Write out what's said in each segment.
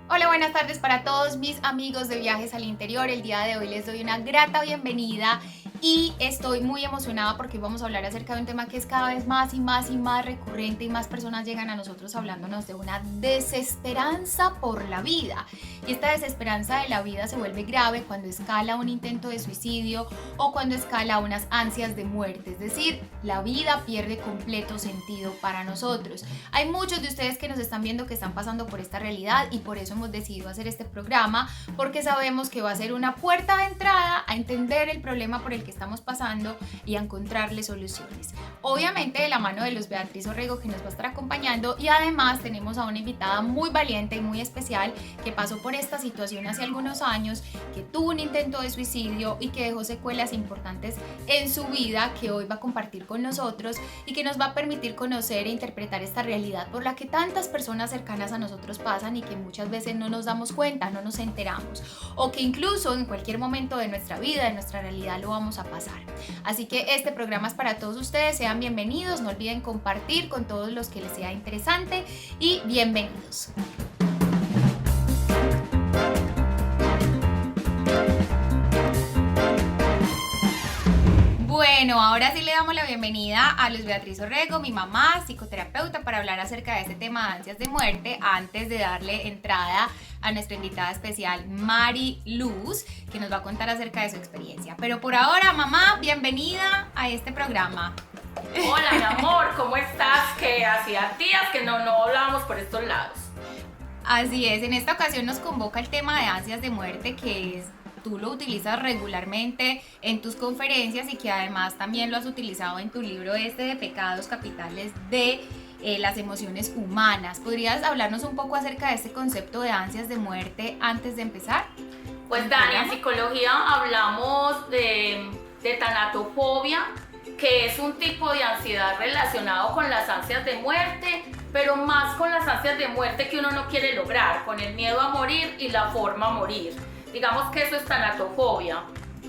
Hola, buenas tardes para todos mis amigos de Viajes al Interior. El día de hoy les doy una grata bienvenida y estoy muy emocionada porque hoy vamos a hablar acerca de un tema que es cada vez más y más y más recurrente y más personas llegan a nosotros hablándonos de una desesperanza por la vida. Y esta desesperanza de la vida se vuelve grave cuando escala un intento de suicidio o cuando escala unas ansias de muerte. Es decir, la vida pierde completo sentido para nosotros. Hay muchos de ustedes que nos están viendo que están pasando por esta realidad y por eso hemos decidido hacer este programa, porque sabemos que va a ser una puerta de entrada a entender el problema por el que estamos pasando y a encontrarle soluciones. Obviamente de la mano de Luz Beatriz Orrego, que nos va a estar acompañando, y además tenemos a una invitada muy valiente y muy especial que pasó por esta situación hace algunos años, que tuvo un intento de suicidio y que dejó secuelas importantes en su vida, que hoy va a compartir con nosotros y que nos va a permitir conocer e interpretar esta realidad por la que tantas personas cercanas a nosotros pasan y que muchas veces no nos damos cuenta, no nos enteramos, o que incluso en cualquier momento de nuestra vida, de nuestra realidad, lo vamos a pasar. Así que este programa es para todos ustedes, sean bienvenidos, no olviden compartir con todos los que les sea interesante y bienvenidos. Bueno, ahora sí le damos la bienvenida a Luz Beatriz Orrego, mi mamá, psicoterapeuta, para hablar acerca de este tema de ansias de muerte, antes de darle entrada a nuestra invitada especial, Mari Luz, que nos va a contar acerca de su experiencia. Pero por ahora, mamá, bienvenida a este programa. Hola, mi amor, ¿cómo estás? Que hacía días que no hablábamos por estos lados. Así es, en esta ocasión nos convoca el tema de ansias de muerte, que es tú lo utilizas regularmente en tus conferencias y que además también lo has utilizado en tu libro de Pecados Capitales de las emociones humanas. ¿Podrías hablarnos un poco acerca de este concepto de ansias de muerte antes de empezar? Pues Dani, en psicología hablamos de tanatofobia, que es un tipo de ansiedad relacionado con las ansias de muerte, pero más con las ansias de muerte que uno no quiere lograr, con el miedo a morir y la forma a morir. Digamos que eso es tanatofobia.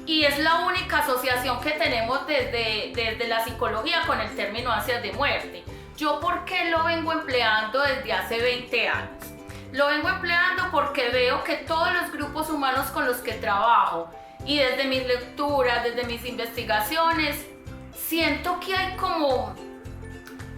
Y es la única asociación que tenemos desde la psicología con el término ansias de muerte. ¿Yo por qué lo vengo empleando desde hace 20 años? Lo vengo empleando porque veo que todos los grupos humanos con los que trabajo y desde mis lecturas, desde mis investigaciones, siento que hay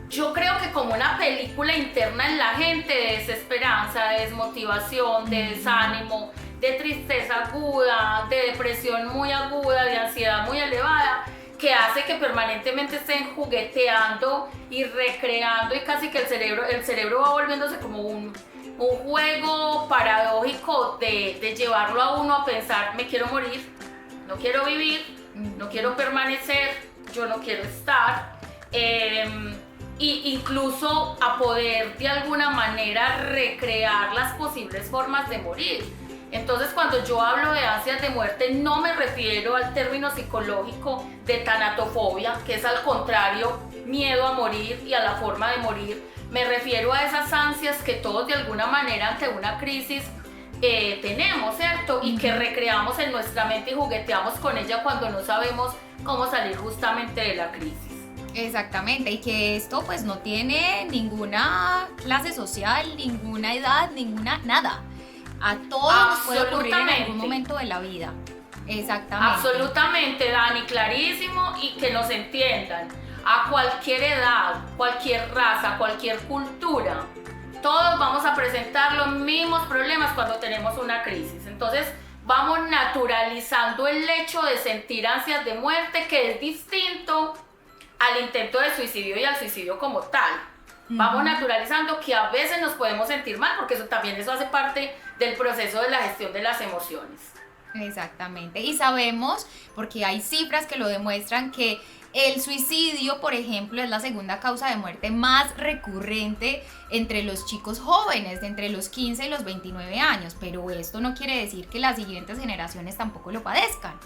yo creo que como una película interna en la gente de desesperanza, de desmotivación, de desánimo, de tristeza aguda, de depresión muy aguda, de ansiedad muy elevada, que hace que permanentemente estén jugueteando y recreando y casi que el cerebro va volviéndose como un juego paradójico de llevarlo a uno a pensar: me quiero morir, no quiero vivir, no quiero permanecer, yo no quiero estar, y incluso a poder de alguna manera recrear las posibles formas de morir. Entonces, cuando yo hablo de ansias de muerte, no me refiero al término psicológico de tanatofobia, que es al contrario, miedo a morir y a la forma de morir. Me refiero a esas ansias que todos de alguna manera ante una crisis tenemos, ¿cierto? Y que recreamos en nuestra mente y jugueteamos con ella cuando no sabemos cómo salir justamente de la crisis. Exactamente, y que esto pues no tiene ninguna clase social, ninguna edad, nada. A todos nos puede ocurrir en algún momento de la vida. Exactamente. Absolutamente, Dani, clarísimo, y que nos entiendan. A cualquier edad, cualquier raza, cualquier cultura, todos vamos a presentar los mismos problemas cuando tenemos una crisis. Entonces, vamos naturalizando el hecho de sentir ansias de muerte, que es distinto al intento de suicidio y al suicidio como tal. Vamos naturalizando que a veces nos podemos sentir mal, porque eso hace parte del proceso de la gestión de las emociones. Exactamente, y sabemos, porque hay cifras que lo demuestran, que el suicidio, por ejemplo, es la segunda causa de muerte más recurrente entre los chicos jóvenes, de entre los 15 y los 29 años, pero esto no quiere decir que las siguientes generaciones tampoco lo padezcan.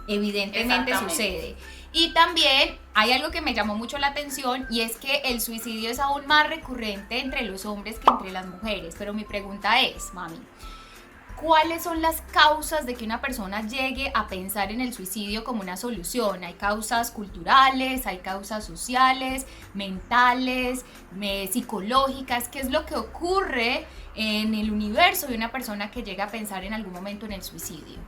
Evidentemente sucede. Y también hay algo que me llamó mucho la atención, y es que el suicidio es aún más recurrente entre los hombres que entre las mujeres. Pero mi pregunta es, mami, ¿cuáles son las causas de que una persona llegue a pensar en el suicidio como una solución? Hay causas culturales, hay causas sociales, mentales, psicológicas. ¿Qué es lo que ocurre en el universo de una persona que llega a pensar en algún momento en el suicidio?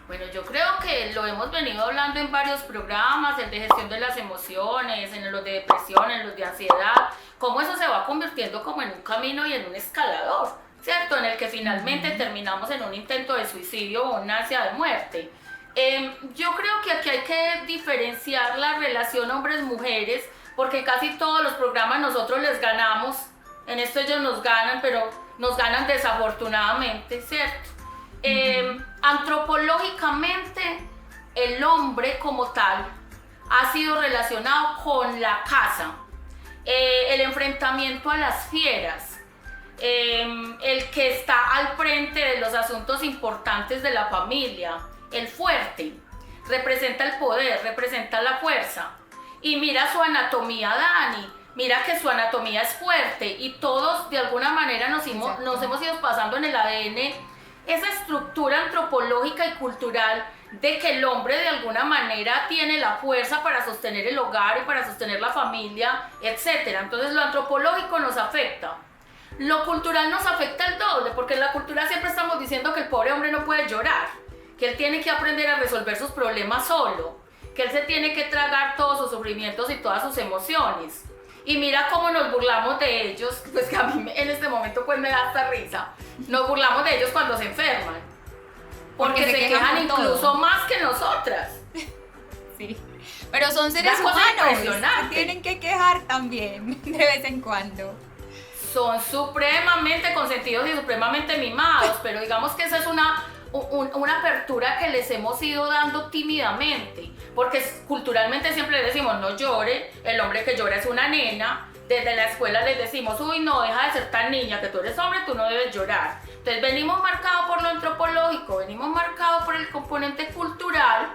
Bueno, yo creo que lo hemos venido hablando en varios programas, el de gestión de las emociones, en los de depresión, en los de ansiedad, cómo eso se va convirtiendo como en un camino y en un escalador, ¿cierto? En el que finalmente terminamos en un intento de suicidio o una ansia de muerte. Yo creo que aquí hay que diferenciar la relación hombres-mujeres, porque casi todos los programas nosotros les ganamos, en esto ellos nos ganan, pero nos ganan desafortunadamente, ¿cierto? Antropológicamente, el hombre como tal ha sido relacionado con la caza, el enfrentamiento a las fieras, el que está al frente de los asuntos importantes de la familia, el fuerte, representa el poder, representa la fuerza. Y mira su anatomía, Dani, mira que su anatomía es fuerte y todos de alguna manera nos hemos ido pasando en el ADN esa estructura antropológica y cultural de que el hombre de alguna manera tiene la fuerza para sostener el hogar y para sostener la familia, etc. Entonces lo antropológico nos afecta. Lo cultural nos afecta el doble, porque en la cultura siempre estamos diciendo que el pobre hombre no puede llorar, que él tiene que aprender a resolver sus problemas solo, que él se tiene que tragar todos sus sufrimientos y todas sus emociones. Y mira cómo nos burlamos de ellos, pues que a mí en este momento pues me da hasta risa. Nos burlamos de ellos cuando se enferman, porque se quejan incluso más que nosotras. Sí, pero son seres humanos, se tienen que quejar también de vez en cuando. Son supremamente consentidos y supremamente mimados, pero digamos que esa es una apertura que les hemos ido dando tímidamente, porque culturalmente siempre les decimos no llore, el hombre que llora es una nena. Desde la escuela les decimos, uy, no, deja de ser tan niña, que tú eres hombre, tú no debes llorar. Entonces venimos marcados por lo antropológico, venimos marcados por el componente cultural,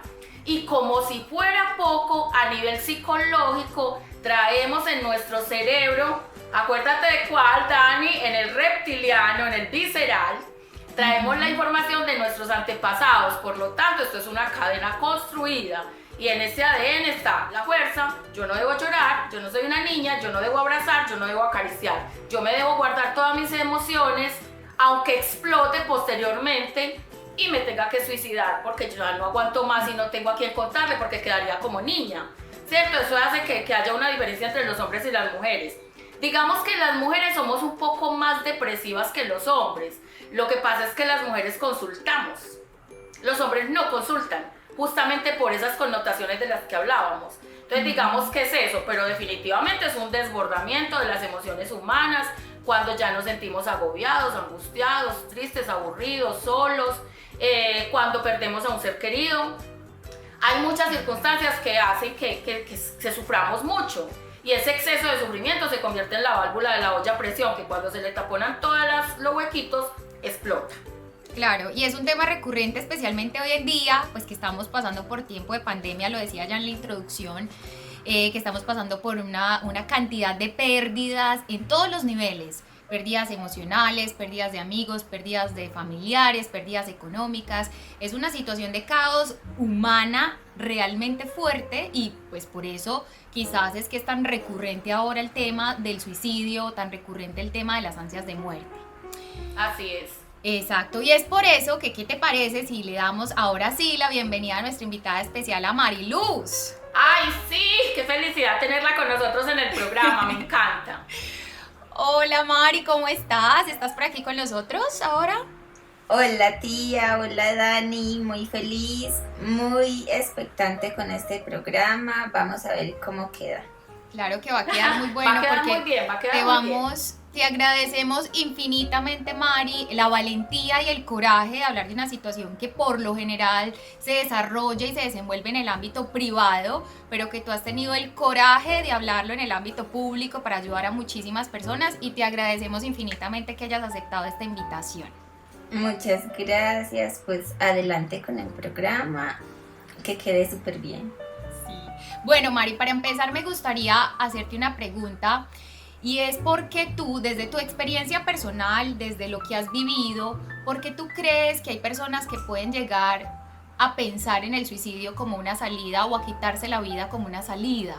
y como si fuera poco, a nivel psicológico, traemos en nuestro cerebro, acuérdate de cuál, Dani, en el reptiliano, en el visceral, traemos la información de nuestros antepasados. Por lo tanto, esto es una cadena construida. Y en ese ADN está la fuerza, yo no debo llorar, yo no soy una niña, yo no debo abrazar, yo no debo acariciar, yo me debo guardar todas mis emociones, aunque explote posteriormente y me tenga que suicidar, porque yo ya no aguanto más y no tengo a quien contarle, porque quedaría como niña, ¿cierto? Eso hace que haya una diferencia entre los hombres y las mujeres. Digamos que las mujeres somos un poco más depresivas que los hombres. Lo que pasa es que las mujeres consultamos, los hombres no consultan, justamente por esas connotaciones de las que hablábamos. Entonces digamos que es eso, pero definitivamente es un desbordamiento de las emociones humanas, cuando ya nos sentimos agobiados, angustiados, tristes, aburridos, solos, cuando perdemos a un ser querido. Hay muchas circunstancias que hacen que se suframos mucho, y ese exceso de sufrimiento se convierte en la válvula de la olla a presión, que cuando se le taponan todos los huequitos, explota. Claro, y es un tema recurrente, especialmente hoy en día, pues que estamos pasando por tiempo de pandemia, lo decía ya en la introducción, que estamos pasando por una cantidad de pérdidas en todos los niveles, pérdidas emocionales, pérdidas de amigos, pérdidas de familiares, pérdidas económicas. Es una situación de caos humana realmente fuerte, y pues por eso quizás es que es tan recurrente ahora el tema del suicidio, tan recurrente el tema de las ansias de muerte. Así es. Exacto, y es por eso que, ¿qué te parece si le damos ahora sí la bienvenida a nuestra invitada especial, a Mariluz? ¡Ay, sí! ¡Qué felicidad tenerla con nosotros en el programa! Me encanta. Hola Mari, ¿cómo estás? ¿Estás por aquí con nosotros ahora? Hola tía, hola Dani, muy feliz, muy expectante con este programa. Vamos a ver cómo queda. Claro que va a quedar muy bueno, va a quedar porque muy bien, va a quedar muy bien. Te agradecemos infinitamente, Mari, la valentía y el coraje de hablar de una situación que por lo general se desarrolla y se desenvuelve en el ámbito privado, pero que tú has tenido el coraje de hablarlo en el ámbito público para ayudar a muchísimas personas, y te agradecemos infinitamente que hayas aceptado esta invitación. Muchas gracias, pues adelante con el programa, que quede súper bien. Sí. Bueno, Mari, para empezar me gustaría hacerte una pregunta. y es porque tú, desde tu experiencia personal, desde lo que has vivido, porque tú crees que hay personas que pueden llegar a pensar en el suicidio como una salida o a quitarse la vida como una salida.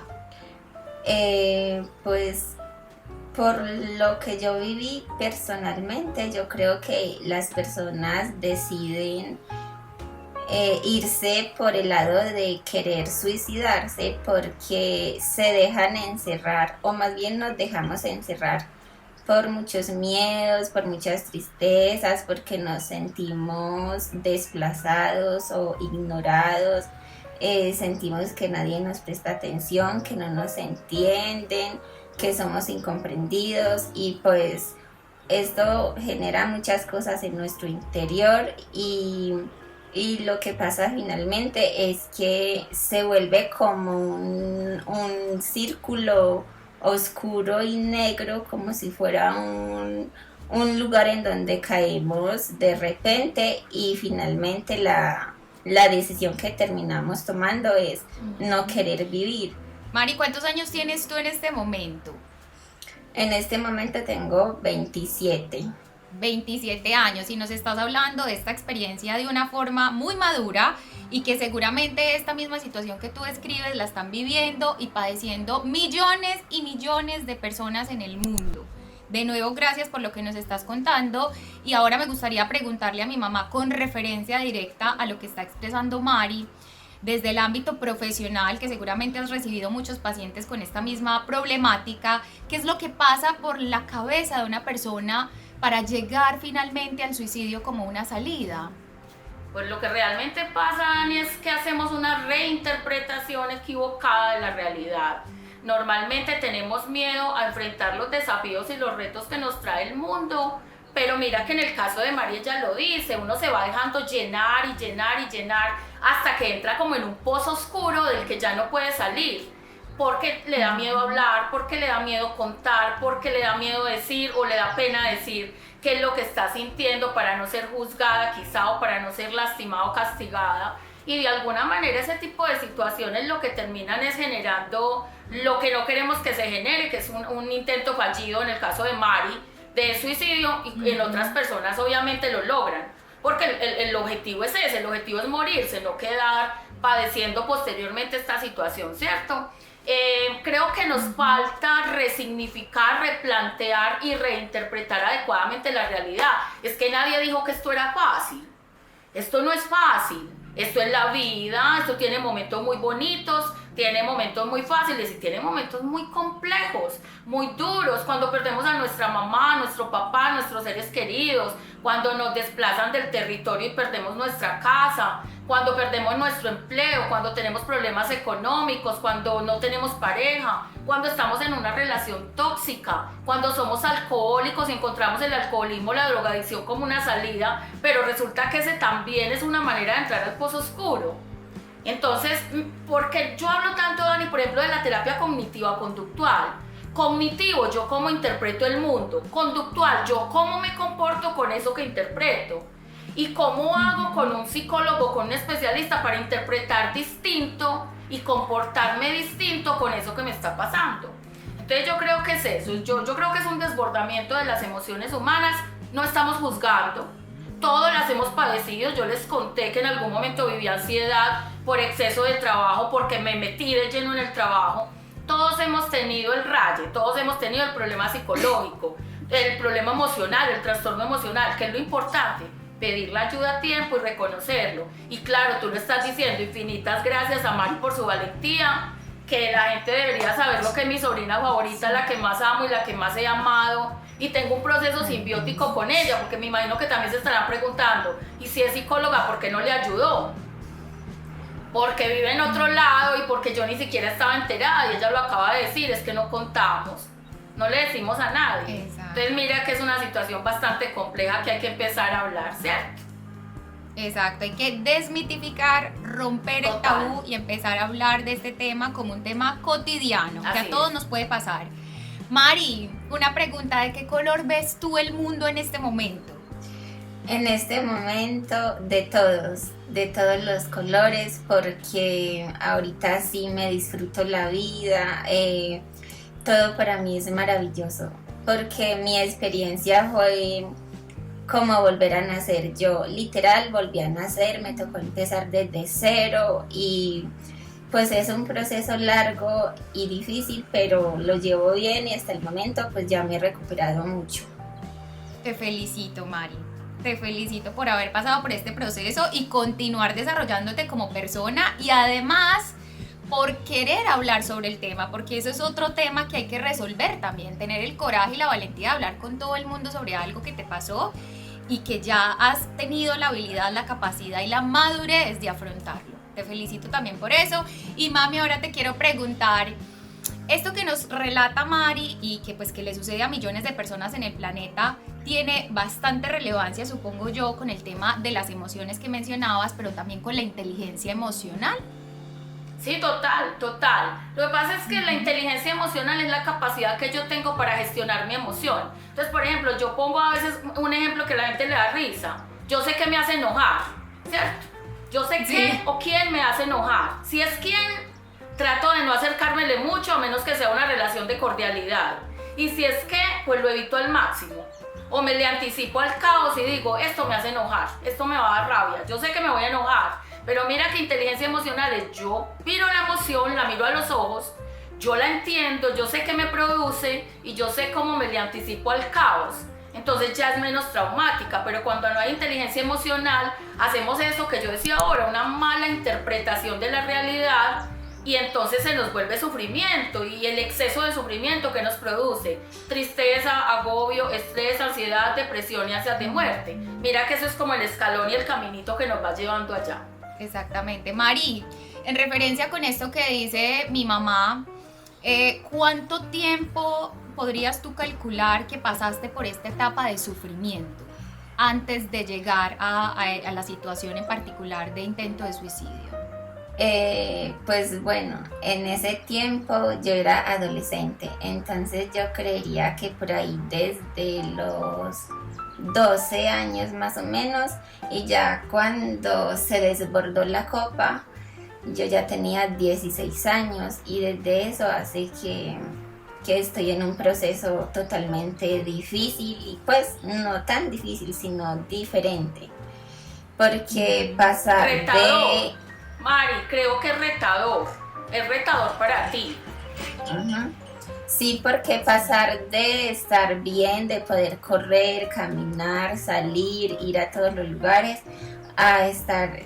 Pues por lo que yo viví personalmente, yo creo que las personas deciden irse por el lado de querer suicidarse porque se dejan encerrar, o más bien nos dejamos encerrar por muchos miedos, por muchas tristezas, porque nos sentimos desplazados o ignorados, sentimos que nadie nos presta atención, que no nos entienden, que somos incomprendidos, y pues esto genera muchas cosas en nuestro interior, y lo que pasa finalmente es que se vuelve como un círculo oscuro y negro, como si fuera un lugar en donde caemos de repente, y finalmente la decisión que terminamos tomando es no querer vivir. Mari, ¿cuántos años tienes tú en este momento? En este momento tengo 27. 27 años, y nos estás hablando de esta experiencia de una forma muy madura, y que seguramente esta misma situación que tú describes la están viviendo y padeciendo millones y millones de personas en el mundo. De nuevo, gracias por lo que nos estás contando, y ahora me gustaría preguntarle a mi mamá, con referencia directa a lo que está expresando Mari, desde el ámbito profesional, que seguramente has recibido muchos pacientes con esta misma problemática, ¿qué es lo que pasa por la cabeza de una persona para llegar finalmente al suicidio como una salida? Pues lo que realmente pasa, Dani, es que hacemos una reinterpretación equivocada de la realidad. Normalmente tenemos miedo a enfrentar los desafíos y los retos que nos trae el mundo, pero mira que en el caso de María ella lo dice, uno se va dejando llenar y llenar y llenar hasta que entra como en un pozo oscuro del que ya no puede salir, porque le da miedo hablar, porque le da miedo contar, porque le da miedo decir o le da pena decir qué es lo que está sintiendo para no ser juzgada quizá, o para no ser lastimada o castigada. Y de alguna manera ese tipo de situaciones lo que terminan es generando lo que no queremos que se genere, que es un intento fallido en el caso de Mari de suicidio, y en otras personas obviamente lo logran, porque el objetivo es ese, el objetivo es morirse, no quedar padeciendo posteriormente esta situación, ¿cierto? Creo que nos falta resignificar, replantear y reinterpretar adecuadamente la realidad. Es que nadie dijo que esto era fácil. Esto no es fácil. Esto es la vida, esto tiene momentos muy bonitos, tiene momentos muy fáciles y tiene momentos muy complejos, muy duros, cuando perdemos a nuestra mamá, a nuestro papá, a nuestros seres queridos, cuando nos desplazan del territorio y perdemos nuestra casa, cuando perdemos nuestro empleo, cuando tenemos problemas económicos, cuando no tenemos pareja, cuando estamos en una relación tóxica, cuando somos alcohólicos y encontramos el alcoholismo, la drogadicción como una salida, pero resulta que ese también es una manera de entrar al pozo oscuro. Entonces, ¿por qué yo hablo tanto, Dani, por ejemplo, de la terapia cognitiva conductual? Cognitivo, yo cómo interpreto el mundo. Conductual, yo cómo me comporto con eso que interpreto. ¿Y cómo hago con un psicólogo, con un especialista para interpretar distinto y comportarme distinto con eso que me está pasando? Entonces yo creo que es eso, yo creo que es un desbordamiento de las emociones humanas, no estamos juzgando, todos las hemos padecido. Yo les conté que en algún momento viví ansiedad por exceso de trabajo, porque me metí de lleno en el trabajo. Todos hemos tenido el raye, todos hemos tenido el problema psicológico, el problema emocional, el trastorno emocional, que es lo importante. Pedir la ayuda a tiempo y reconocerlo. Y claro, tú lo estás diciendo, infinitas gracias a Mari por su valentía, que la gente debería saber lo que es mi sobrina favorita, la que más amo y la que más he amado, y tengo un proceso simbiótico con ella, porque me imagino que también se estarán preguntando, y si es psicóloga, ¿por qué no le ayudó? Porque vive en otro lado y porque yo ni siquiera estaba enterada, y ella lo acaba de decir, es que no contamos, no le decimos a nadie. Exacto. Entonces mira que es una situación bastante compleja que hay que empezar a hablar, ¿cierto? Exacto, hay que desmitificar, romper el tabú y empezar a hablar de este tema como un tema cotidiano, que a todos nos puede pasar. Mari, una pregunta, ¿de qué color ves tú el mundo en este momento? En este momento de todos los colores, porque ahorita sí me disfruto la vida, todo para mí es maravilloso, porque mi experiencia fue como volver a nacer. Yo literal volví a nacer, me tocó empezar desde cero y pues es un proceso largo y difícil, pero lo llevo bien y hasta el momento pues ya me he recuperado mucho. Te felicito, Mari. Te felicito por haber pasado por este proceso y continuar desarrollándote como persona y además por querer hablar sobre el tema, porque eso es otro tema que hay que resolver también, tener el coraje y la valentía de hablar con todo el mundo sobre algo que te pasó y que ya has tenido la habilidad, la capacidad y la madurez de afrontarlo. Te felicito también por eso. Y mami, ahora te quiero preguntar, esto que nos relata Mari y que pues que le sucede a millones de personas en el planeta tiene bastante relevancia, supongo yo, con el tema de las emociones que mencionabas, pero también con la inteligencia emocional. Sí, total, total. Lo que pasa es que la inteligencia emocional es la capacidad que yo tengo para gestionar mi emoción. Entonces, por ejemplo, yo pongo a veces un ejemplo que a la gente le da risa. Yo sé que me hace enojar, ¿cierto? Yo sé qué o quién me hace enojar. Si es quién, trato de no acercármele mucho, a menos que sea una relación de cordialidad. Y si es qué, pues lo evito al máximo. O me le anticipo al caos y digo, esto me hace enojar, esto me va a dar rabia. Yo sé que me voy a enojar. Pero mira que inteligencia emocional es yo miro la emoción, la miro a los ojos, yo la entiendo, yo sé qué me produce y yo sé cómo me le anticipo al caos. Entonces ya es menos traumática, pero cuando no hay inteligencia emocional, hacemos eso que yo decía ahora, una mala interpretación de la realidad y entonces se nos vuelve sufrimiento y el exceso de sufrimiento que nos produce tristeza, agobio, estrés, ansiedad, depresión y ansias de muerte. Mira que eso es como el escalón y el caminito que nos va llevando allá. Exactamente. Mari, en referencia con esto que dice mi mamá, ¿cuánto tiempo podrías tú calcular que pasaste por esta etapa de sufrimiento antes de llegar a la situación en particular de intento de suicidio? Pues bueno, en ese tiempo yo era adolescente, entonces yo creería que por ahí desde los 12 años más o menos, y ya cuando se desbordó la copa, yo ya tenía 16 años y desde eso hace que estoy en un proceso totalmente difícil y pues no tan difícil sino diferente, porque pasar retador. Mari, creo que es retador para ti. Uh-huh. Sí, porque pasar de estar bien, de poder correr, caminar, salir, ir a todos los lugares, a estar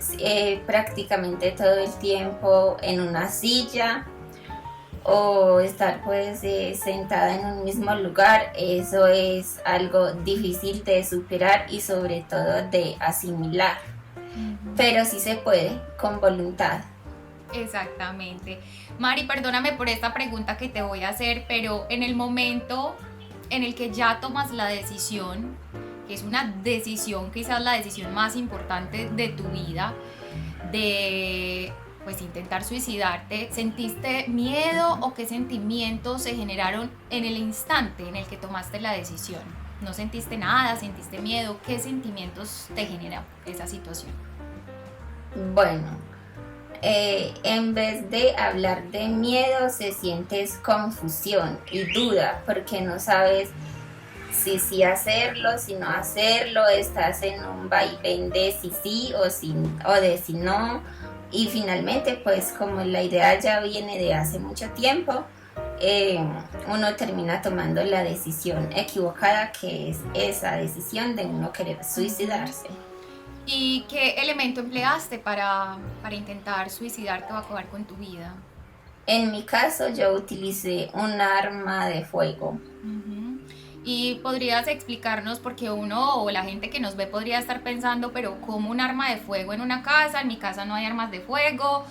prácticamente todo el tiempo en una silla o estar pues sentada en un mismo lugar, eso es algo difícil de superar y sobre todo de asimilar. Pero sí se puede, con voluntad. Exactamente. Mari, perdóname por esta pregunta que te voy a hacer, pero en el momento en el que ya tomas la decisión, que es una decisión, quizás la decisión más importante de tu vida, de pues intentar suicidarte, ¿sentiste miedo o qué sentimientos se generaron en el instante en el que tomaste la decisión? ¿No sentiste nada? ¿Sentiste miedo? ¿Qué sentimientos te genera esa situación? Bueno, en vez de hablar de miedo, se siente confusión y duda, porque no sabes si sí hacerlo, si no hacerlo, estás en un vaivén de si sí o de si no, y finalmente pues como la idea ya viene de hace mucho tiempo, uno termina tomando la decisión equivocada, que es esa decisión de uno querer suicidarse. ¿Y qué elemento empleaste para intentar suicidarte o acabar con tu vida? En mi caso yo utilicé un arma de fuego. Uh-huh. ¿Y podrías explicarnos, porque uno o la gente que nos ve podría estar pensando, pero ¿cómo un arma de fuego en una casa? En mi casa no hay armas de fuego,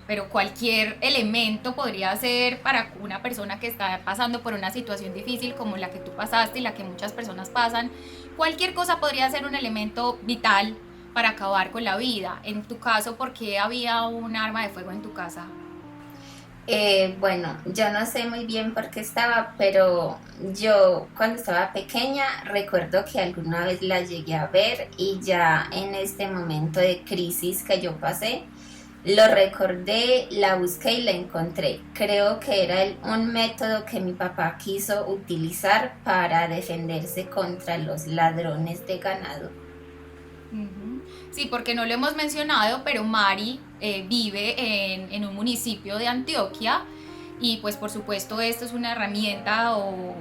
pero cualquier elemento podría ser para una persona que está pasando por una situación difícil como la que tú pasaste y la que muchas personas pasan. Cualquier cosa podría ser un elemento vital para acabar con la vida. En tu caso, ¿por qué había un arma de fuego en tu casa? Bueno, yo no sé muy bien por qué estaba, pero yo cuando estaba pequeña recuerdo que alguna vez la llegué a ver y ya en este momento de crisis que yo pasé, Lo recordé, la busqué y la encontré. Creo que era un método que mi papá quiso utilizar para defenderse contra los ladrones de ganado. Sí, porque no lo hemos mencionado, pero Mari vive en un municipio de Antioquia y pues por supuesto esto es una herramienta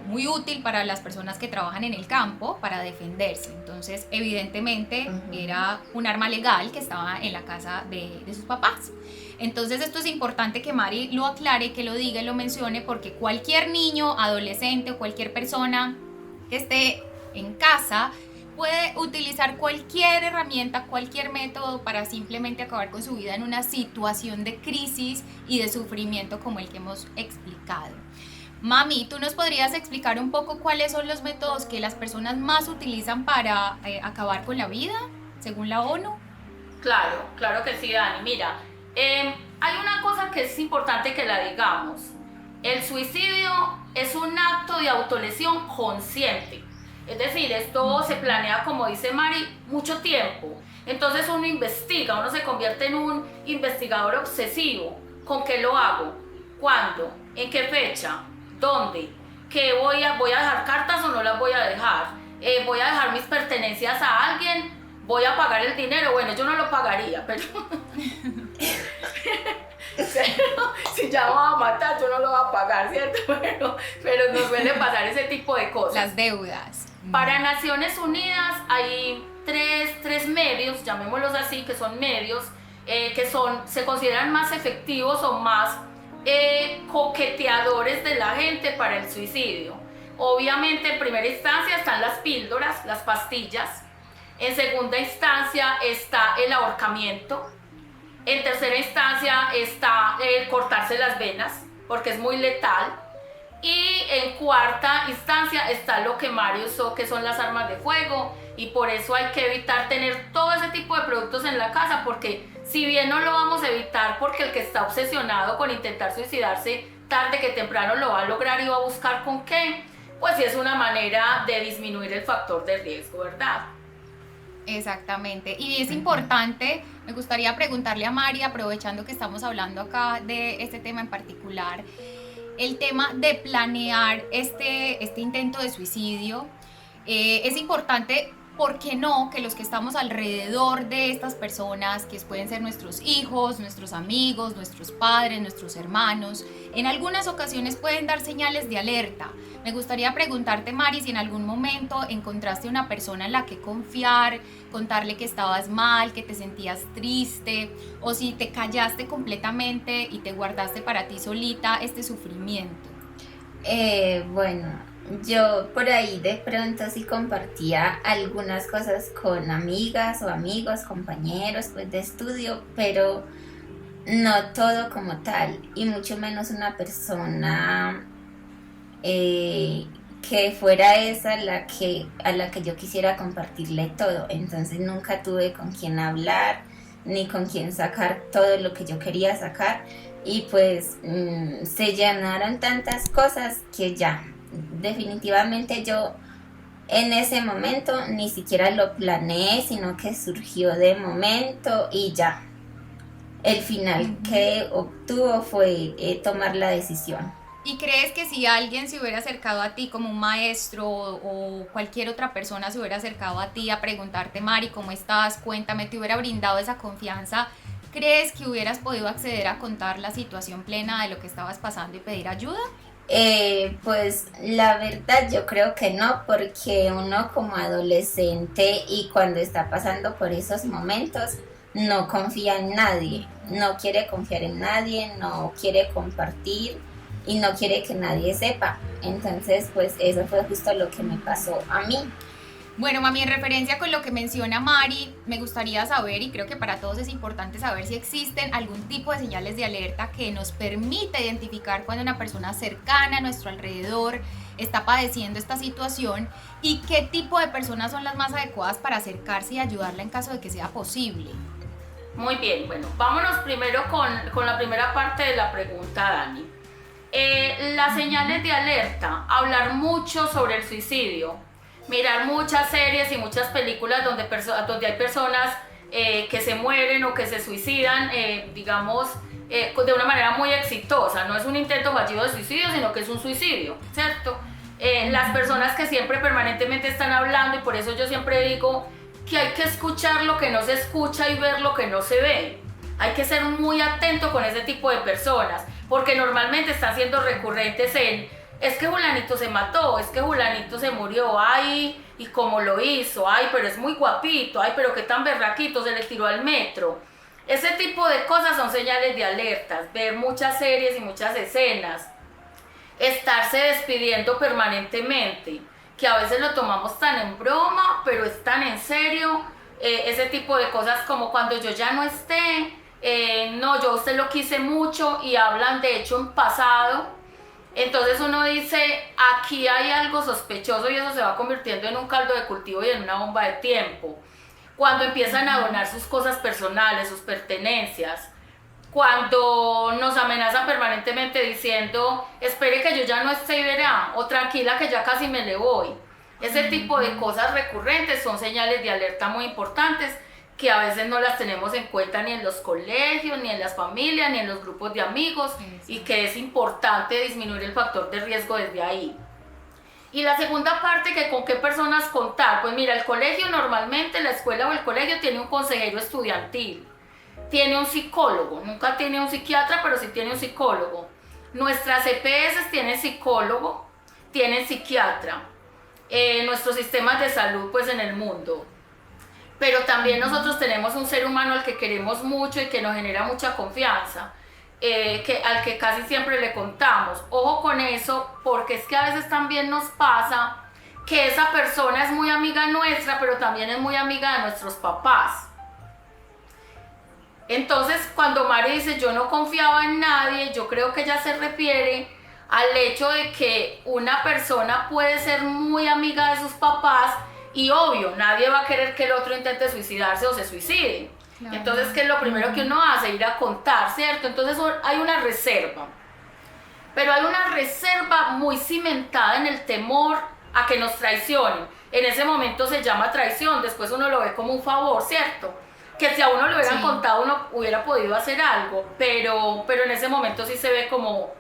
muy útil para las personas que trabajan en el campo para defenderse. Entonces evidentemente era un arma legal que estaba en la casa de sus papás. Entonces esto es importante que Mari lo aclare, que lo diga y lo mencione, porque cualquier niño, adolescente o cualquier persona que esté en casa puede utilizar cualquier herramienta, cualquier método para simplemente acabar con su vida en una situación de crisis y de sufrimiento como el que hemos explicado. Mami, ¿tú nos podrías explicar un poco cuáles son los métodos que las personas más utilizan para acabar con la vida, según la ONU? Claro que sí, Dani. Mira, hay una cosa que es importante que la digamos. El suicidio es un acto de autolesión consciente. Es decir, esto se planea, como dice Mari, mucho tiempo. Entonces uno investiga, uno se convierte en un investigador obsesivo. ¿Con qué lo hago? ¿Cuándo? ¿En qué fecha? ¿Dónde? ¿Qué voy a dejar cartas o no las voy a dejar? ¿Voy a dejar mis pertenencias a alguien? ¿Voy a pagar el dinero? Bueno, yo no lo pagaría, pero... si ya vamos a matar, yo no lo voy a pagar, ¿cierto? Pero nos suele pasar ese tipo de cosas. Las deudas. Para Naciones Unidas hay tres medios, llamémoslos así, que son medios que se consideran más efectivos o más coqueteadores de la gente para el suicidio. Obviamente en primera instancia están las píldoras, las pastillas. En segunda instancia está el ahorcamiento. En tercera instancia está el cortarse las venas, porque es muy letal. Y en cuarta instancia está lo que Mario usó, que son las armas de fuego, y por eso hay que evitar tener todo ese tipo de productos en la casa, porque si bien no lo vamos a evitar, porque el que está obsesionado con intentar suicidarse, tarde que temprano lo va a lograr y va a buscar con qué, pues sí es una manera de disminuir el factor de riesgo, ¿verdad? Exactamente, y es importante, me gustaría preguntarle a Mari, aprovechando que estamos hablando acá de este tema en particular, el tema de planear este intento de suicidio. Es importante, ¿por qué no?, que los que estamos alrededor de estas personas, que pueden ser nuestros hijos, nuestros amigos, nuestros padres, nuestros hermanos, en algunas ocasiones pueden dar señales de alerta. Me gustaría preguntarte, Mari, si en algún momento encontraste una persona en la que confiar, contarle que estabas mal, que te sentías triste, o si te callaste completamente y te guardaste para ti solita este sufrimiento. Bueno, yo por ahí de pronto sí compartía algunas cosas con amigas o amigos, compañeros pues de estudio, pero no todo como tal, y mucho menos una persona que fuera esa a la que yo quisiera compartirle todo. Entonces nunca tuve con quién hablar ni con quién sacar todo lo que yo quería sacar, y pues se llenaron tantas cosas que ya definitivamente yo en ese momento ni siquiera lo planeé, sino que surgió de momento y ya. El final que obtuvo fue tomar la decisión. ¿Y crees que si alguien se hubiera acercado a ti, como un maestro o cualquier otra persona se hubiera acercado a ti a preguntarte, Mari, ¿cómo estás? Cuéntame, te hubiera brindado esa confianza, ¿crees que hubieras podido acceder a contar la situación plena de lo que estabas pasando y pedir ayuda? Pues la verdad yo creo que no, porque uno como adolescente y cuando está pasando por esos momentos no confía en nadie, no quiere confiar en nadie, no quiere compartir y no quiere que nadie sepa. Entonces pues eso fue justo lo que me pasó a mí. Bueno, mami, en referencia con lo que menciona Mari, me gustaría saber, y creo que para todos es importante saber, si existen algún tipo de señales de alerta que nos permita identificar cuando una persona cercana a nuestro alrededor está padeciendo esta situación, y qué tipo de personas son las más adecuadas para acercarse y ayudarla en caso de que sea posible. Muy bien, bueno, vámonos primero con la primera parte de la pregunta, Dani. Las señales de alerta: hablar mucho sobre el suicidio, mirar muchas series y muchas películas donde hay personas que se mueren o que se suicidan, digamos, de una manera muy exitosa. No es un intento fallido de suicidio, sino que es un suicidio, ¿cierto? Las personas que siempre permanentemente están hablando, y por eso yo siempre digo que hay que escuchar lo que no se escucha y ver lo que no se ve. Hay que ser muy atento con ese tipo de personas, porque normalmente están siendo recurrentes en: es que Julanito se mató, es que Julanito se murió, ay, y cómo lo hizo, ay, pero es muy guapito, ay, pero qué tan berraquito, se le tiró al metro. Ese tipo de cosas son señales de alertas. Ver muchas series y muchas escenas, estarse despidiendo permanentemente, que a veces lo tomamos tan en broma, pero es tan en serio. Ese tipo de cosas como: cuando yo ya no esté, no, yo a usted lo quise mucho, y hablan de hecho en pasado. Entonces uno dice, aquí hay algo sospechoso, y eso se va convirtiendo en un caldo de cultivo y en una bomba de tiempo. Cuando empiezan a donar sus cosas personales, sus pertenencias, cuando nos amenazan permanentemente diciendo: espere que yo ya no esté y verá, o tranquila que ya casi me le voy. Ese tipo de cosas recurrentes son señales de alerta muy importantes, que a veces no las tenemos en cuenta ni en los colegios, ni en las familias, ni en los grupos de amigos, y que es importante disminuir el factor de riesgo desde ahí. Y la segunda parte, que con qué personas contar. Pues mira, el colegio normalmente, la escuela o el colegio tiene un consejero estudiantil, tiene un psicólogo, nunca tiene un psiquiatra, pero sí tiene un psicólogo. Nuestras EPS tienen psicólogo, tienen psiquiatra, nuestros sistemas de salud pues en el mundo. Pero también nosotros tenemos un ser humano al que queremos mucho y que nos genera mucha confianza, al que casi siempre le contamos. Ojo con eso, porque es que a veces también nos pasa que esa persona es muy amiga nuestra, pero también es muy amiga de nuestros papás. Entonces, cuando Mari dice yo no confiaba en nadie, yo creo que ella se refiere al hecho de que una persona puede ser muy amiga de sus papás, y obvio, nadie va a querer que el otro intente suicidarse o se suicide. Claro. Entonces, ¿qué es lo primero que uno hace? Ir a contar, ¿cierto? Entonces hay una reserva, pero hay una reserva muy cimentada en el temor a que nos traicionen. En ese momento se llama traición, después uno lo ve como un favor, ¿cierto? Que si a uno lo hubieran contado, uno hubiera podido hacer algo, pero en ese momento sí se ve como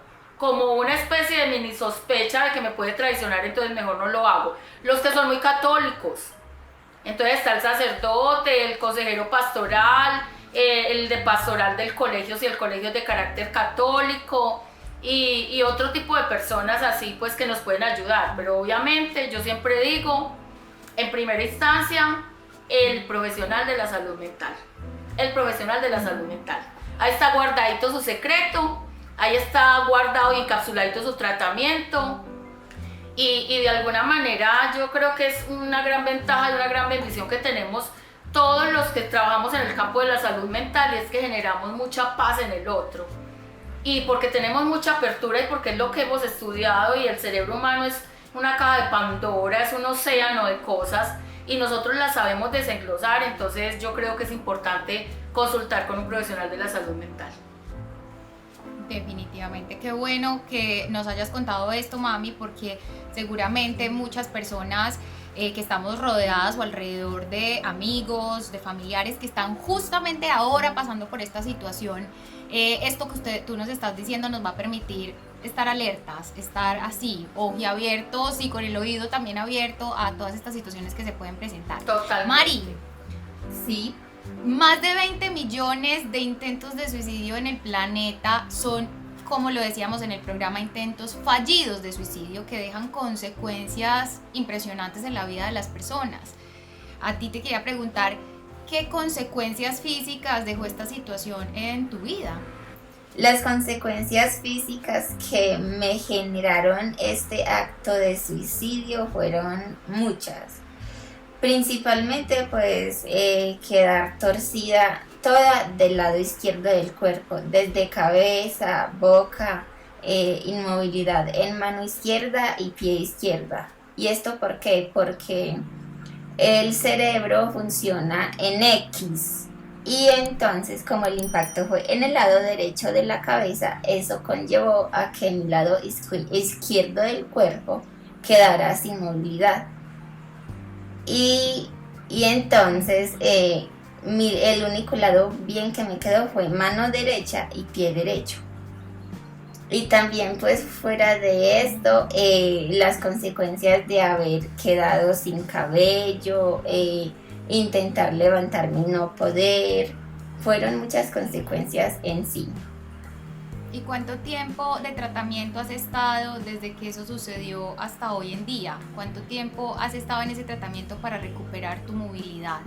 una especie de mini sospecha de que me puede traicionar, entonces mejor no lo hago. Los que son muy católicos, entonces está el sacerdote, el consejero pastoral, el de pastoral del colegio, si el colegio es de carácter católico, y otro tipo de personas así pues que nos pueden ayudar. Pero obviamente yo siempre digo, en primera instancia, el profesional de la salud mental. El profesional de la salud mental. Ahí está guardadito su secreto, ahí está guardado y encapsuladito su tratamiento, y de alguna manera yo creo que es una gran ventaja y una gran bendición que tenemos todos los que trabajamos en el campo de la salud mental, y es que generamos mucha paz en el otro, y porque tenemos mucha apertura y porque es lo que hemos estudiado, y el cerebro humano es una caja de Pandora, es un océano de cosas, y nosotros las sabemos desenglosar. Entonces yo creo que es importante consultar con un profesional de la salud mental. Definitivamente, qué bueno que nos hayas contado esto, mami, porque seguramente muchas personas que estamos rodeadas o alrededor de amigos, de familiares que están justamente ahora pasando por esta situación, esto que tú nos estás diciendo nos va a permitir estar alertas, estar así, ojiabiertos y con el oído también abierto a todas estas situaciones que se pueden presentar. Totalmente. Mari, Sí. más de 20 millones de intentos de suicidio en el planeta son, como lo decíamos en el programa, intentos fallidos de suicidio que dejan consecuencias impresionantes en la vida de las personas. A ti te quería preguntar, ¿qué consecuencias físicas dejó esta situación en tu vida? Las consecuencias físicas que me generaron este acto de suicidio fueron muchas. Principalmente pues quedar torcida toda del lado izquierdo del cuerpo, desde cabeza, boca, inmovilidad en mano izquierda y pie izquierda. ¿Y esto por qué? Porque el cerebro funciona en X, y entonces como el impacto fue en el lado derecho de la cabeza, eso conllevó a que mi lado izquierdo del cuerpo quedara sin movilidad. Y entonces el único lado bien que me quedó fue mano derecha y pie derecho. Y también pues fuera de esto, las consecuencias de haber quedado sin cabello, intentar levantarme y no poder, fueron muchas consecuencias en sí. ¿Y cuánto tiempo de tratamiento has estado desde que eso sucedió hasta hoy en día? ¿Cuánto tiempo has estado en ese tratamiento para recuperar tu movilidad?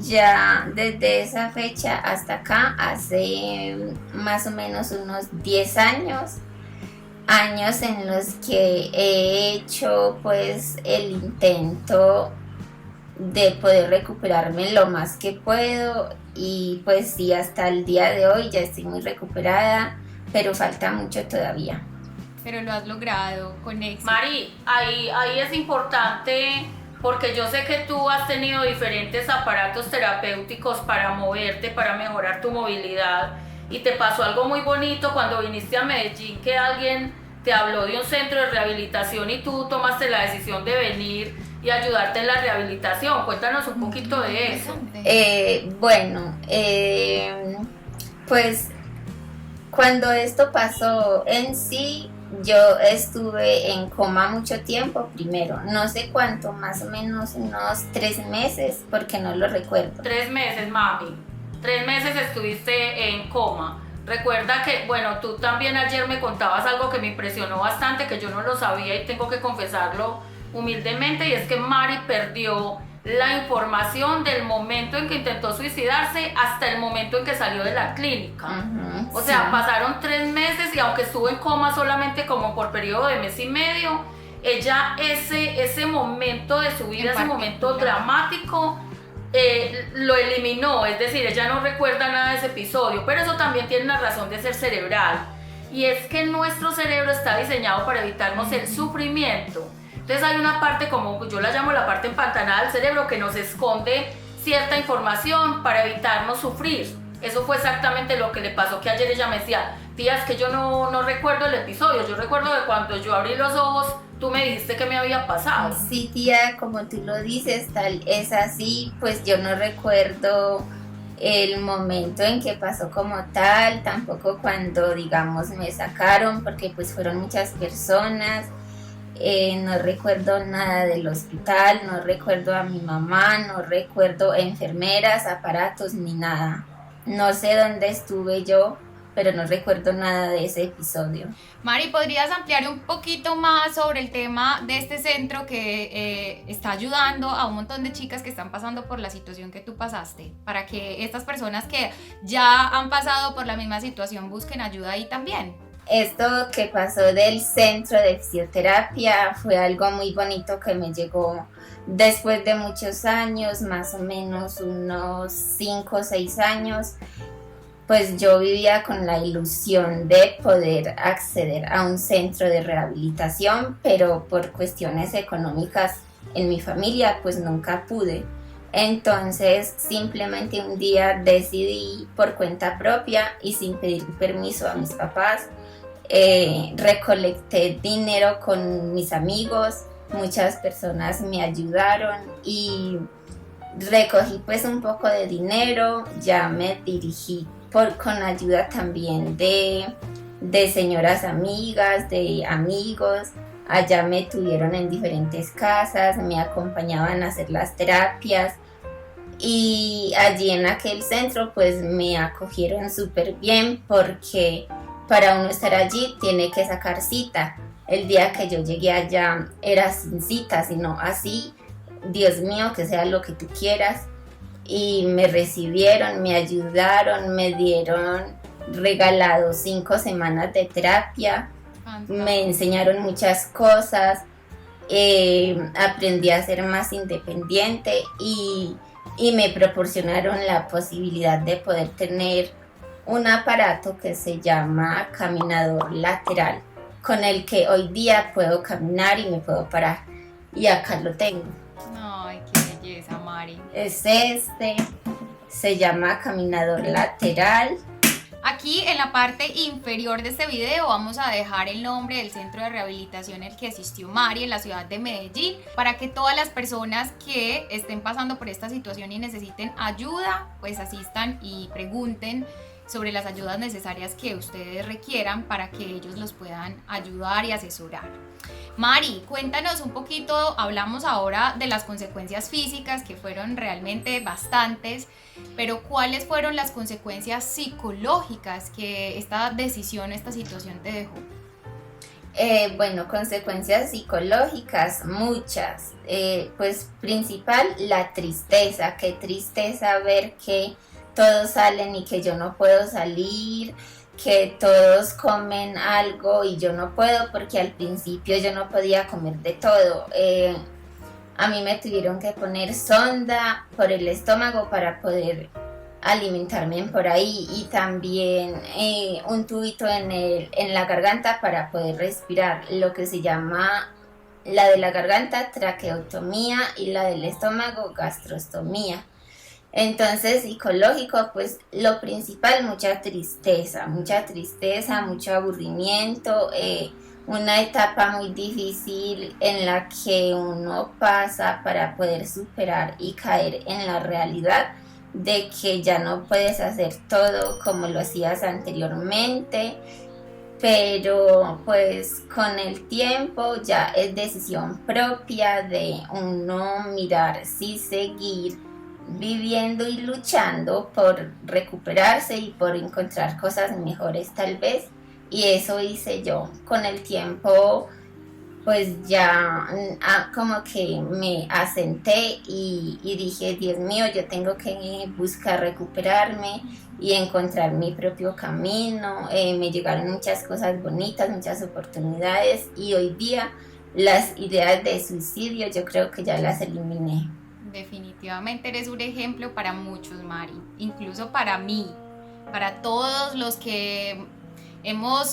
Ya desde esa fecha hasta acá, hace más o menos unos 10 años en los que he hecho pues el intento de poder recuperarme lo más que puedo, y pues sí, hasta el día de hoy ya estoy muy recuperada, pero falta mucho todavía. Pero lo has logrado con éxito. Mari, ahí es importante, porque yo sé que tú has tenido diferentes aparatos terapéuticos para moverte, para mejorar tu movilidad, y te pasó algo muy bonito cuando viniste a Medellín, que alguien te habló de un centro de rehabilitación y tú tomaste la decisión de venir y ayudarte en la rehabilitación. Cuéntanos un poquito de eso. Pues cuando esto pasó en sí, yo estuve en coma mucho tiempo primero, no sé cuánto, más o menos unos 3 meses, porque no lo recuerdo. 3 meses, mami. 3 meses estuviste en coma. Recuerda que, bueno, tú también ayer me contabas algo que me impresionó bastante, que yo no lo sabía y tengo que confesarlo humildemente, y es que Mari perdió la información del momento en que intentó suicidarse hasta el momento en que salió de la clínica. O sea, pasaron 3 meses, y aunque estuvo en coma solamente como por periodo de mes y medio, ella ese momento de su vida, ese momento dramático, lo eliminó. Es decir, ella no recuerda nada de ese episodio, pero eso también tiene una razón de ser cerebral, y es que nuestro cerebro está diseñado para evitarnos el sufrimiento. Entonces hay una parte, como yo la llamo la parte empantanada del cerebro, que nos esconde cierta información para evitarnos sufrir. Eso fue exactamente lo que le pasó, que ayer ella me decía: tía, es que yo no recuerdo el episodio, yo recuerdo que cuando yo abrí los ojos, tú me dijiste que me había pasado. Sí, tía, como tú lo dices, tal es así, pues yo no recuerdo el momento en que pasó como tal, tampoco cuando, digamos, me sacaron, porque pues fueron muchas personas. No recuerdo nada del hospital, no recuerdo a mi mamá, no recuerdo enfermeras, aparatos ni nada. No sé dónde estuve yo, pero no recuerdo nada de ese episodio. Mari, ¿podrías ampliar un poquito más sobre el tema de este centro que está ayudando a un montón de chicas que están pasando por la situación que tú pasaste, para que estas personas que ya han pasado por la misma situación busquen ayuda ahí también? Esto que pasó del centro de fisioterapia fue algo muy bonito que me llegó después de muchos años, más o menos unos 5 o 6 años. Pues yo vivía con la ilusión de poder acceder a un centro de rehabilitación, pero por cuestiones económicas en mi familia pues nunca pude. Entonces simplemente un día decidí por cuenta propia y sin pedir permiso a mis papás, recolecté dinero con mis amigos, muchas personas me ayudaron y recogí pues un poco de dinero. Ya me dirigí con ayuda también de señoras amigas, de amigos. Allá me tuvieron en diferentes casas, me acompañaban a hacer las terapias, y allí en aquel centro pues me acogieron súper bien, porque para uno estar allí tiene que sacar cita. El día que yo llegué allá era sin cita, sino así: Dios mío, que sea lo que tú quieras. Y me recibieron, me ayudaron, me dieron regalado 5 semanas de terapia. Me enseñaron muchas cosas, aprendí a ser más independiente, y me proporcionaron la posibilidad de poder tener un aparato que se llama caminador lateral, con el que hoy día puedo caminar y me puedo parar. Y acá lo tengo. Ay, qué belleza, Mari. Es se llama caminador lateral. Aquí en la parte inferior de este video vamos a dejar el nombre del centro de rehabilitación al que asistió Mari en la ciudad de Medellín, para que todas las personas que estén pasando por esta situación y necesiten ayuda, pues asistan y pregunten sobre las ayudas necesarias que ustedes requieran para que ellos los puedan ayudar y asesorar. Mari, cuéntanos un poquito, hablamos ahora de las consecuencias físicas que fueron realmente bastantes, pero ¿cuáles fueron las consecuencias psicológicas que esta decisión, esta situación te dejó? Bueno, consecuencias psicológicas, muchas. Pues principal, la tristeza. Qué tristeza ver que todos salen y que yo no puedo salir, que todos comen algo y yo no puedo, porque al principio yo no podía comer de todo. A mí me tuvieron que poner sonda por el estómago para poder alimentarme por ahí, y también un tubito en la garganta para poder respirar, lo que se llama la de la garganta traqueotomía y la del estómago gastrostomía. Entonces, psicológico, pues lo principal, mucha tristeza, mucho aburrimiento, una etapa muy difícil en la que uno pasa para poder superar y caer en la realidad de que ya no puedes hacer todo como lo hacías anteriormente, pero pues con el tiempo ya es decisión propia de uno mirar si seguir viviendo y luchando por recuperarse y por encontrar cosas mejores tal vez, y eso hice yo. Con el tiempo pues ya como que me asenté y dije, Dios mío, yo tengo que buscar recuperarme y encontrar mi propio camino. Me llegaron muchas cosas bonitas, muchas oportunidades, y hoy día las ideas de suicidio yo creo que ya las eliminé. Definitivamente eres un ejemplo para muchos, Mari, incluso para mí, para todos los que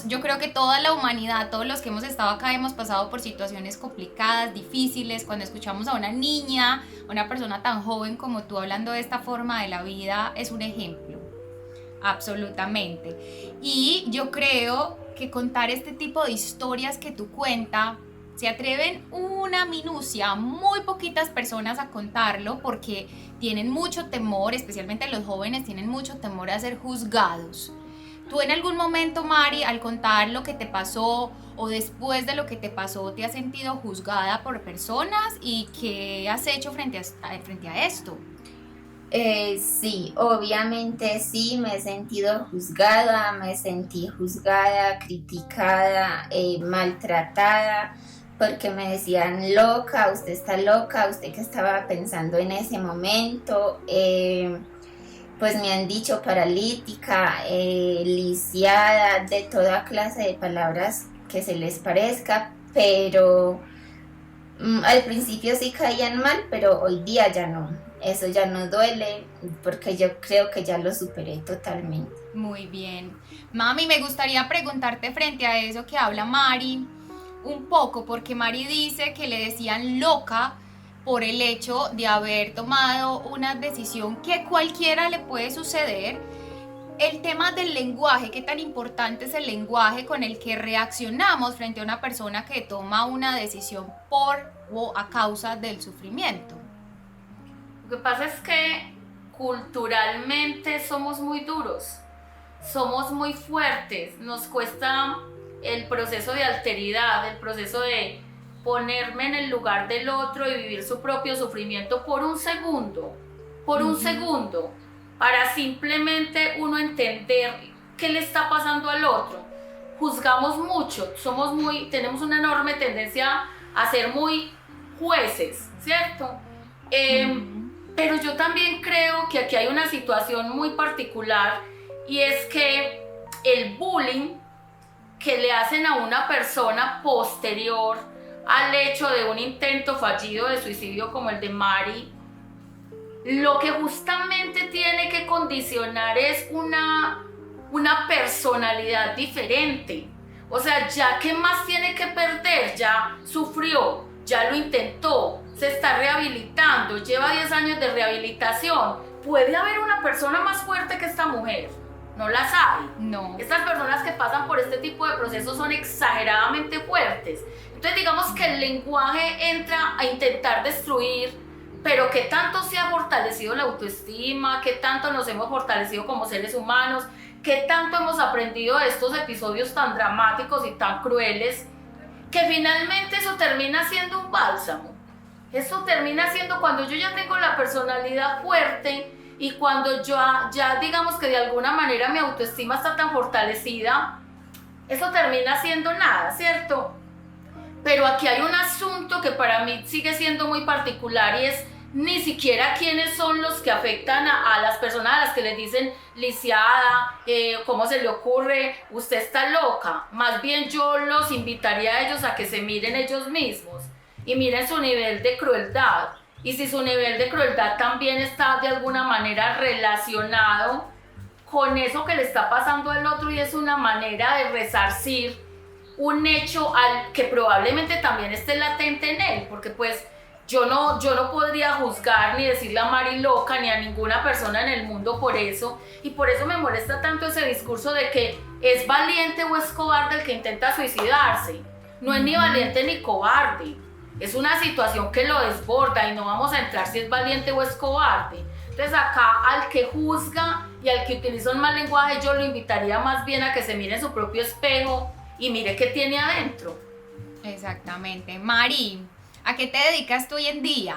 yo creo que toda la humanidad, todos los que hemos estado acá hemos pasado por situaciones complicadas, difíciles. Cuando escuchamos a una niña, una persona tan joven como tú hablando de esta forma de la vida, es un ejemplo, absolutamente. Y yo creo que contar este tipo de historias que tú cuentas, se atreven una minucia, muy poquitas personas a contarlo, porque tienen mucho temor, especialmente los jóvenes tienen mucho temor a ser juzgados. ¿Tú en algún momento, Mari, al contar lo que te pasó o después de lo que te pasó, te has sentido juzgada por personas, y qué has hecho frente a esto? Sí, obviamente sí, me he sentido juzgada, me sentí juzgada, criticada, maltratada, porque me decían loca, usted está loca, usted qué estaba pensando en ese momento. Pues me han dicho paralítica, lisiada, de toda clase de palabras que se les parezca, pero al principio sí caían mal, pero hoy día ya no. Eso ya no duele, porque yo creo que ya lo superé totalmente. Muy bien. Mami, me gustaría preguntarte frente a eso que habla Mari un poco, porque Mari dice que le decían loca por el hecho de haber tomado una decisión que cualquiera le puede suceder. El tema del lenguaje, ¿qué tan importante es el lenguaje con el que reaccionamos frente a una persona que toma una decisión por o a causa del sufrimiento? Lo que pasa es que culturalmente somos muy duros, somos muy fuertes, nos cuesta el proceso de alteridad, el proceso de ponerme en el lugar del otro y vivir su propio sufrimiento por un segundo, para simplemente uno entender qué le está pasando al otro. Juzgamos mucho, tenemos una enorme tendencia a ser muy jueces, ¿cierto? Pero yo también creo que aquí hay una situación muy particular, y es que el bullying que le hacen a una persona posterior al hecho de un intento fallido de suicidio como el de Mari, lo que justamente tiene que condicionar es una personalidad diferente. O sea, ya qué más tiene que perder, ya sufrió, ya lo intentó, se está rehabilitando, lleva 10 años de rehabilitación. Puede haber una persona más fuerte que esta mujer. no las hay. No. Estas personas que pasan por este tipo de procesos son exageradamente fuertes. Entonces digamos que el lenguaje entra a intentar destruir, pero qué tanto se ha fortalecido la autoestima, qué tanto nos hemos fortalecido como seres humanos, qué tanto hemos aprendido de estos episodios tan dramáticos y tan crueles, que finalmente eso termina siendo un bálsamo. Eso termina siendo cuando yo ya tengo la personalidad fuerte y cuando yo ya digamos que de alguna manera mi autoestima está tan fortalecida, eso termina siendo nada, ¿cierto? Pero aquí hay un asunto que para mí sigue siendo muy particular y es ni siquiera quiénes son los que afectan a las personas a las que les dicen lisiada, cómo se le ocurre, usted está loca. Más bien yo los invitaría a ellos a que se miren ellos mismos y miren su nivel de crueldad. Y si su nivel de crueldad también está de alguna manera relacionado con eso que le está pasando al otro y es una manera de resarcir un hecho al que probablemente también esté latente en él, porque pues yo no podría juzgar ni decirle a Mari loca ni a ninguna persona en el mundo por eso, y por eso me molesta tanto ese discurso de que es valiente o es cobarde el que intenta suicidarse. No es ni valiente ni cobarde, es una situación que lo desborda y no vamos a entrar si es valiente o es cobarde. Entonces acá al que juzga y al que utiliza un mal lenguaje yo lo invitaría más bien a que se mire en su propio espejo y mire qué tiene adentro. Exactamente. Mari, ¿a qué te dedicas tú hoy en día?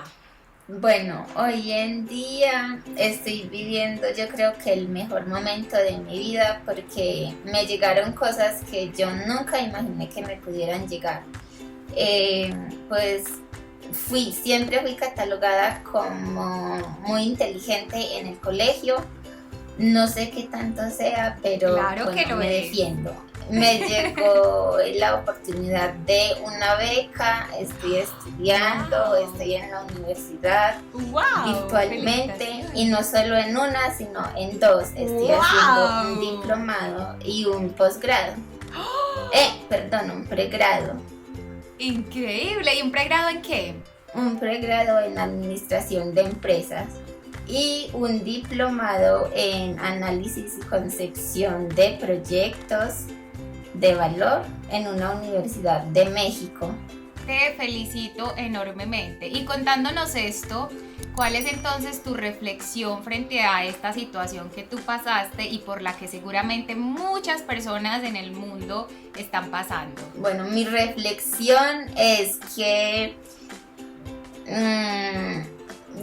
Bueno, hoy en día estoy viviendo yo creo que el mejor momento de mi vida porque me llegaron cosas que yo nunca imaginé que me pudieran llegar. Pues siempre fui catalogada como muy inteligente en el colegio. No sé qué tanto sea, pero claro bueno, que lo me es. defiendo. Me llegó la oportunidad de una beca, estoy estudiando, estoy en la universidad virtualmente y no solo en una, sino en dos. Estoy haciendo un diplomado y un posgrado. Un pregrado. Increíble. ¿Y un pregrado en qué? Un pregrado en administración de empresas y un diplomado en análisis y concepción de proyectos de valor en una universidad de México. Te felicito enormemente. Y contándonos esto, ¿cuál es entonces tu reflexión frente a esta situación que tú pasaste y por la que seguramente muchas personas en el mundo están pasando? Bueno, mi reflexión es que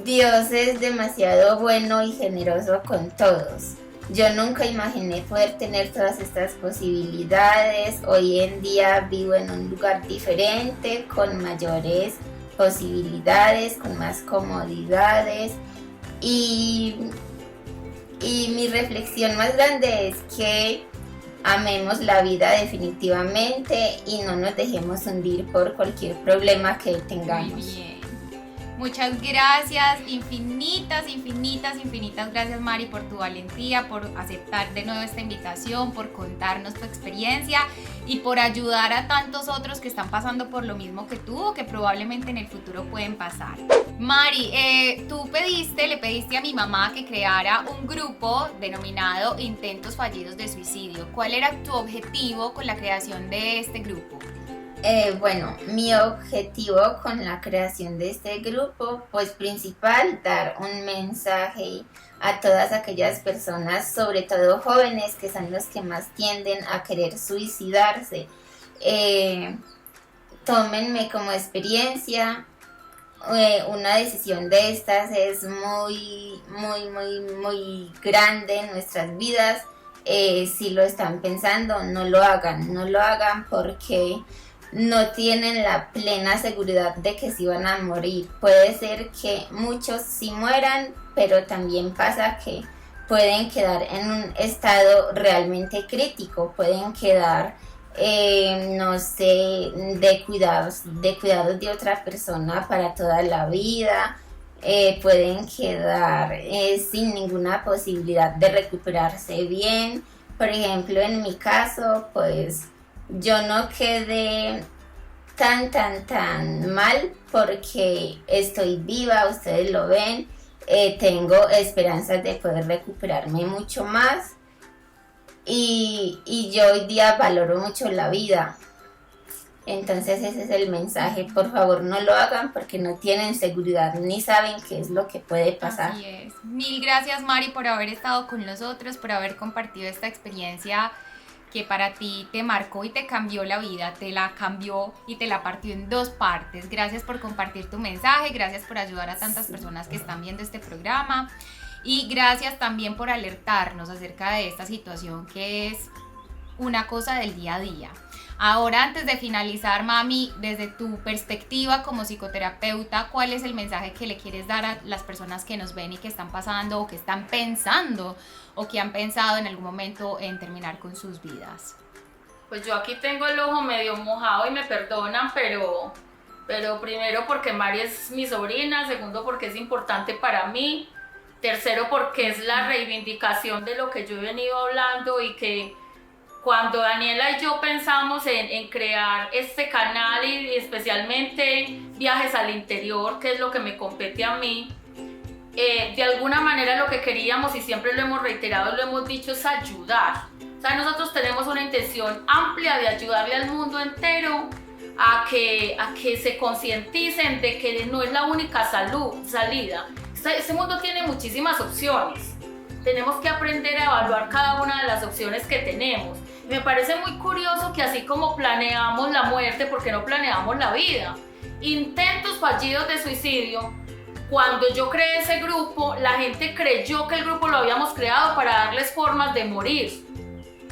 Dios es demasiado bueno y generoso con todos. Yo nunca imaginé poder tener todas estas posibilidades. Hoy en día vivo en un lugar diferente, con mayores posibilidades, con más comodidades. Y mi reflexión más grande es que amemos la vida definitivamente y no nos dejemos hundir por cualquier problema que tengamos. Muy bien. Muchas gracias, infinitas gracias Mari por tu valentía, por aceptar de nuevo esta invitación, por contarnos tu experiencia y por ayudar a tantos otros que están pasando por lo mismo que tú o que probablemente en el futuro pueden pasar. Mari, tú le pediste a mi mamá que creara un grupo denominado Intentos Fallidos de Suicidio. ¿Cuál era tu objetivo con la creación de este grupo? Bueno, mi objetivo con la creación de este grupo, pues principal, dar un mensaje a todas aquellas personas, sobre todo jóvenes, que son los que más tienden a querer suicidarse. Tómenme como experiencia. Una decisión de estas es muy grande en nuestras vidas. Si lo están pensando, no lo hagan porque no tienen la plena seguridad de que sí van a morir. Puede ser que muchos sí mueran, pero también pasa que pueden quedar en un estado realmente crítico, pueden quedar, de cuidados de otra persona para toda la vida, pueden quedar sin ninguna posibilidad de recuperarse bien. Por ejemplo, en mi caso, pues yo no quedé tan mal porque estoy viva, ustedes lo ven, tengo esperanzas de poder recuperarme mucho más y yo hoy día valoro mucho la vida. Entonces ese es el mensaje, por favor no lo hagan porque no tienen seguridad ni saben qué es lo que puede pasar. Así es. Mil gracias, Mari, por haber estado con nosotros, por haber compartido esta experiencia que para ti te marcó y te cambió la vida, te la cambió y te la partió en dos partes. Gracias por compartir tu mensaje, gracias por ayudar a tantas personas que están viendo este programa y gracias también por alertarnos acerca de esta situación que es una cosa del día a día. Ahora, antes de finalizar, mami, desde tu perspectiva como psicoterapeuta, ¿cuál es el mensaje que le quieres dar a las personas que nos ven y que están pasando o que están pensando o que han pensado en algún momento en terminar con sus vidas? Pues yo aquí tengo el ojo medio mojado y me perdonan, pero primero porque Mari es mi sobrina, segundo porque es importante para mí, tercero porque es la reivindicación de lo que yo he venido hablando y que cuando Daniela y yo pensamos en crear este canal y especialmente Viajes al Interior, que es lo que me compete a mí, de alguna manera lo que queríamos y siempre lo hemos reiterado, lo hemos dicho, es ayudar. O sea, nosotros tenemos una intención amplia de ayudarle al mundo entero a que se concienticen de que no es la única salida. Este mundo tiene muchísimas opciones. Tenemos que aprender a evaluar cada una de las opciones que tenemos. Me parece muy curioso que así como planeamos la muerte, ¿por qué no planeamos la vida? Intentos fallidos de suicidio. Cuando yo creé ese grupo, la gente creyó que el grupo lo habíamos creado para darles formas de morir.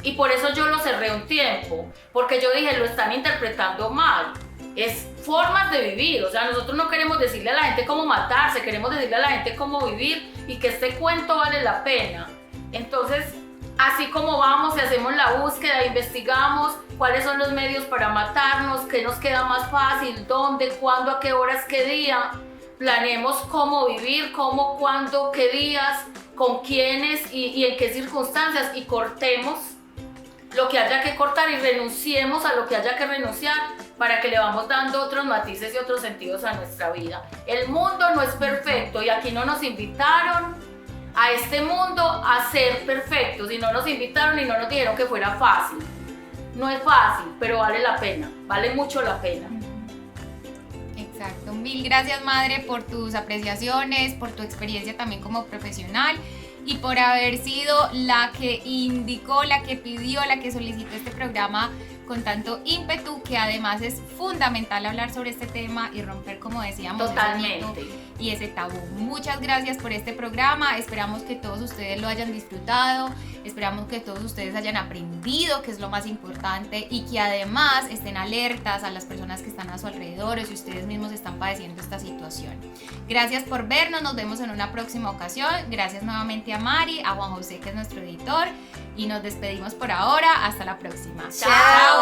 Y por eso yo lo cerré un tiempo, porque yo dije, lo están interpretando mal. Es formas de vivir, o sea, nosotros no queremos decirle a la gente cómo matarse, queremos decirle a la gente cómo vivir y que este cuento vale la pena. Entonces, así como vamos y hacemos la búsqueda, investigamos cuáles son los medios para matarnos, qué nos queda más fácil, dónde, cuándo, a qué horas, qué día, planeemos cómo vivir, cómo, cuándo, qué días, con quiénes y en qué circunstancias y cortemos lo que haya que cortar y renunciemos a lo que haya que renunciar para que le vamos dando otros matices y otros sentidos a nuestra vida. El mundo no es perfecto y aquí no nos invitaron a este mundo a ser perfectos y no nos invitaron y no nos dijeron que fuera fácil. No es fácil, pero vale la pena, vale mucho la pena. Exacto, mil gracias, madre, por tus apreciaciones, por tu experiencia también como profesional y por haber sido la que indicó, la que pidió, la que solicitó este programa con tanto ímpetu, que además es fundamental hablar sobre este tema y romper, como decíamos, totalmente, ese mito y ese tabú. Muchas gracias por este programa, esperamos que todos ustedes lo hayan disfrutado, esperamos que todos ustedes hayan aprendido, que es lo más importante, y que además estén alertas a las personas que están a su alrededor o si ustedes mismos están padeciendo esta situación. Gracias por vernos, nos vemos en una próxima ocasión. Gracias nuevamente a Mari, a Juan José, que es nuestro editor, y nos despedimos por ahora. Hasta la próxima. Chao.